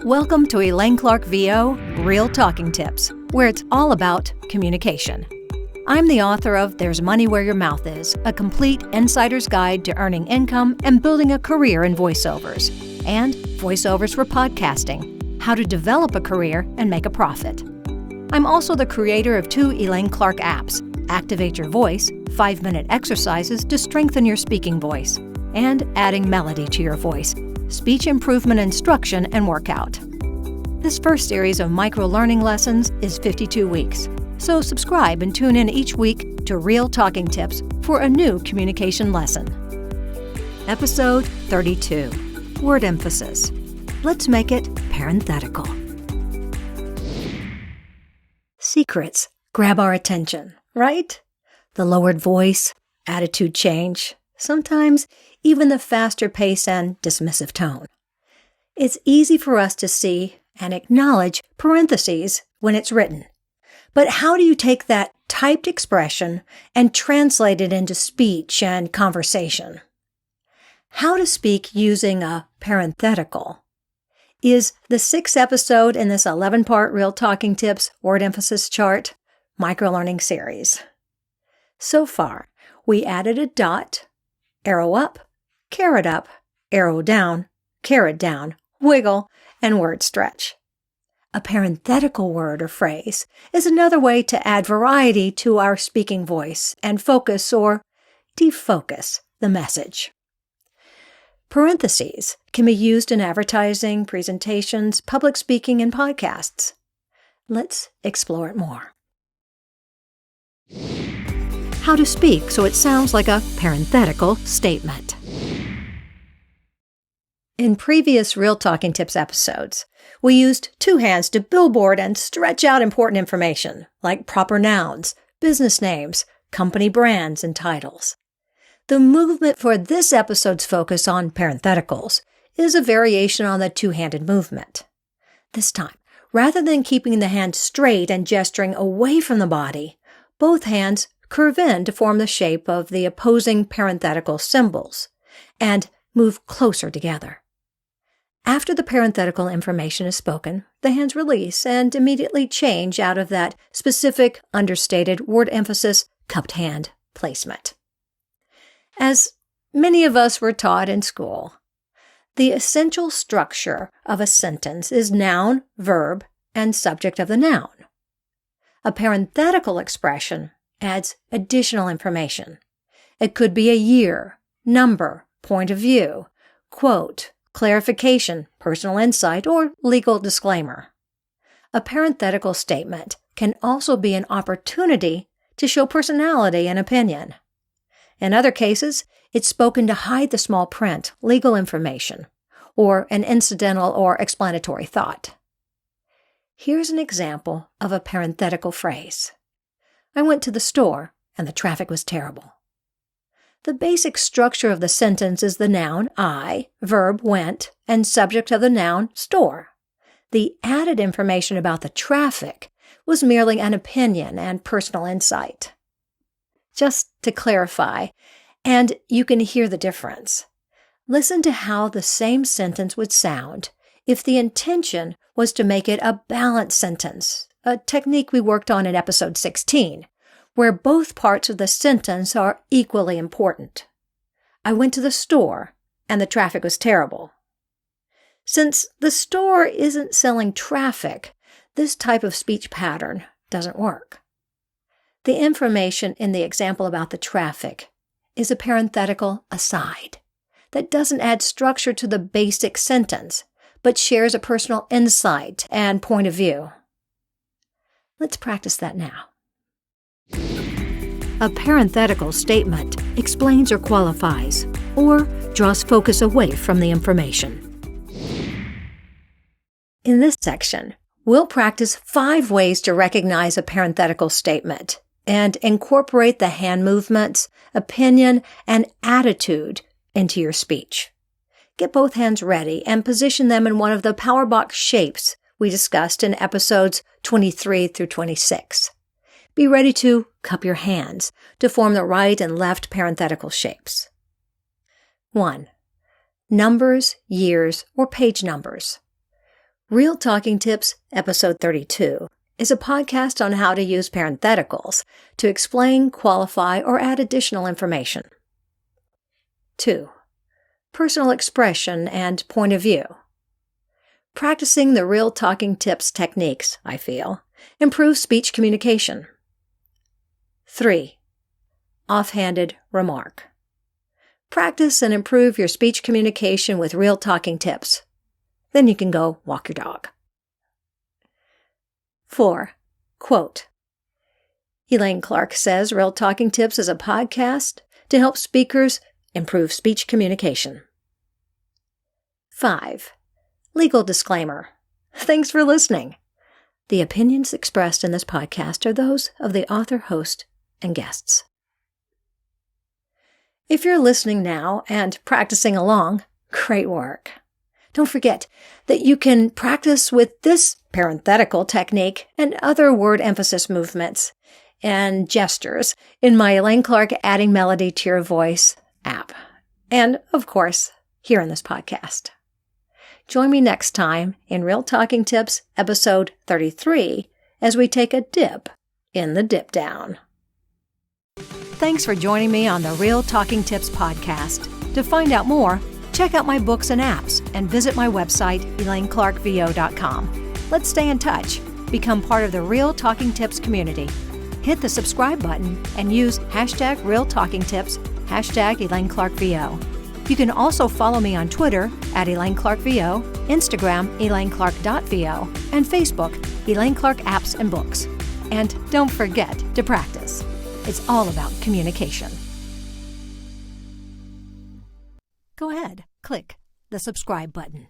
Welcome to Elaine Clark VO Real Talking Tips, where it's all about communication. I'm the author of There's Money Where Your Mouth Is, a complete insider's guide to earning income and building a career in voiceovers, and Voiceovers for Podcasting, how to develop a career and make a profit. I'm also the creator of 2 Elaine Clark apps, Activate Your Voice, 5-minute exercises to strengthen your speaking voice, and Adding Melody to Your Voice, speech improvement instruction and workout. This first series of micro-learning lessons is 52 weeks, so subscribe and tune in each week to Real Talking Tips for a new communication lesson. Episode 32, Word Emphasis. Let's make it parenthetical. Secrets grab our attention, right? The lowered voice, attitude change, sometimes even the faster pace and dismissive tone. It's easy for us to see and acknowledge parentheses when it's written. But how do you take that typed expression and translate it into speech and conversation? How to speak using a parenthetical is the 6th episode in this 11-part Real Talking Tips Word Emphasis Chart micro-learning series. So far, we added a dot, arrow up, arrow down, caret down, wiggle, and word stretch. A parenthetical word or phrase is another way to add variety to our speaking voice and focus or defocus the message. Parentheses can be used in advertising, presentations, public speaking, and podcasts. Let's explore it more. How to speak so it sounds like a parenthetical statement. In previous Real Talking Tips episodes, we used 2 hands to billboard and stretch out important information, like proper nouns, business names, company brands, and titles. The movement for this episode's focus on parentheticals is a variation on the 2-handed movement. This time, rather than keeping the hand straight and gesturing away from the body, both hands curve in to form the shape of the opposing parenthetical symbols and move closer together. After the parenthetical information is spoken, the hands release and immediately change out of that specific, understated word emphasis cupped hand placement. As many of us were taught in school, the essential structure of a sentence is noun, verb, and subject of the noun. A parenthetical expression adds additional information. It could be a year, number, point of view, quote, clarification, personal insight, or legal disclaimer. A parenthetical statement can also be an opportunity to show personality and opinion. In other cases, it's spoken to hide the small print, legal information, or an incidental or explanatory thought. Here's an example of a parenthetical phrase. I went to the store, and the traffic was terrible. The basic structure of the sentence is the noun I, verb went, and subject of the noun store. The added information about the traffic was merely an opinion and personal insight. Just to clarify, and you can hear the difference, listen to how the same sentence would sound if the intention was to make it a balanced sentence, a technique we worked on in episode 16, where both parts of the sentence are equally important. I went to the store, and the traffic was terrible. Since the store isn't selling traffic, this type of speech pattern doesn't work. The information in the example about the traffic is a parenthetical aside that doesn't add structure to the basic sentence, but shares a personal insight and point of view. Let's practice that now. A parenthetical statement explains or qualifies, or draws focus away from the information. In this section, we'll practice 5 ways to recognize a parenthetical statement and incorporate the hand movements, opinion, and attitude into your speech. Get both hands ready and position them in one of the power box shapes we discussed in episodes 23 through 26. Be ready to cup your hands to form the right and left parenthetical shapes. 1. Numbers, years, or page numbers. Real Talking Tips, Episode 32, is a podcast on how to use parentheticals to explain, qualify, or add additional information. 2. Personal expression and point of view. Practicing the Real Talking Tips techniques, I feel, improves speech communication. 3. Offhanded remark. Practice and improve your speech communication with Real Talking Tips. Then you can go walk your dog. 4. Quote. Elaine Clark says Real Talking Tips is a podcast to help speakers improve speech communication. 5. Legal disclaimer. Thanks for listening. The opinions expressed in this podcast are those of the author, host, and guests. If you're listening now and practicing along, great work. Don't forget that you can practice with this parenthetical technique and other word emphasis movements and gestures in my Elaine Clark Adding Melody to Your Voice app. And, of course, here in this podcast. Join me next time in Real Talking Tips, Episode 33, as we take a dip in the dip down. Thanks for joining me on the Real Talking Tips podcast. To find out more, check out my books and apps and visit my website, ElaineClarkVO.com. Let's stay in touch. Become part of the Real Talking Tips community. Hit the subscribe button and use hashtag #RealTalkingTips, hashtag ElaineClarkVO. You can also follow me on Twitter at ElaineClarkVO, Instagram ElaineClark.VO, and Facebook Elaine Clark Apps and Books. And don't forget to practice. It's all about communication. Go ahead, click the subscribe button.